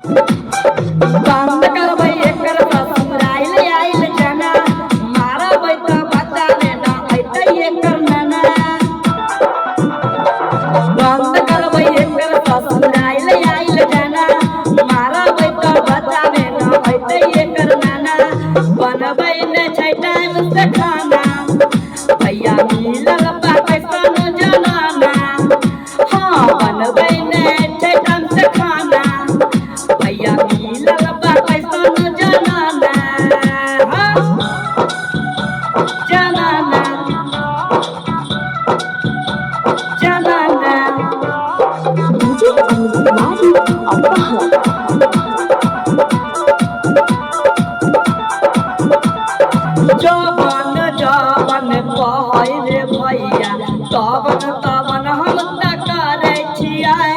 बंद करबै एकर ससुराइल आइल जाना मारबै त बचावे ना ऐतै एकर नाना बंद करबै एकर ससुराइल आइल जाना मारबै त बचावे ना ऐतै एकर नाना बनबै नै छै टाइम से खाना भैया मिलल बा कैसन जनाना हाँ बनबै नै छै टाइम से खाना भैया मिलल बा कैसन जनाना हाँ जनाना जनाना डीजे अमित तिवारी अपहर जवन जवन कहै रे भैया तवन तवन हम त करै छियै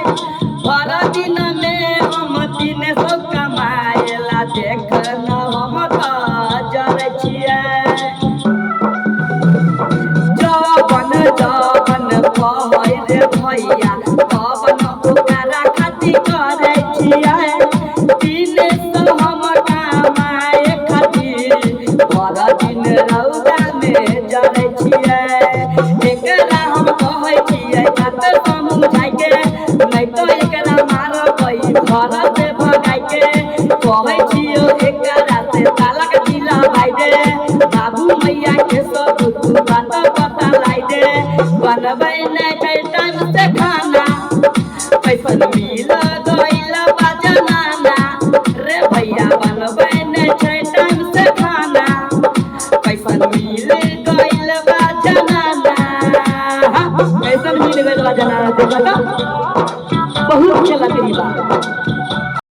भर दिन में हम 300 कमाएला देख न हम त जरै छियै जवन जवन कहै रे भैया तवन ओकरा खातिर करै छियै 300 हम कमाए खातिर भर दिन रौदा में जरै छियै एकरा हम कहै छियै बात समझाइ के नै तो एकरा मारबै घर से भगाइ के कहै छियो एकरा से तालक दिलवाइ दे बाबू मैया के सब तू बात बतलाई दे बनबै नै छै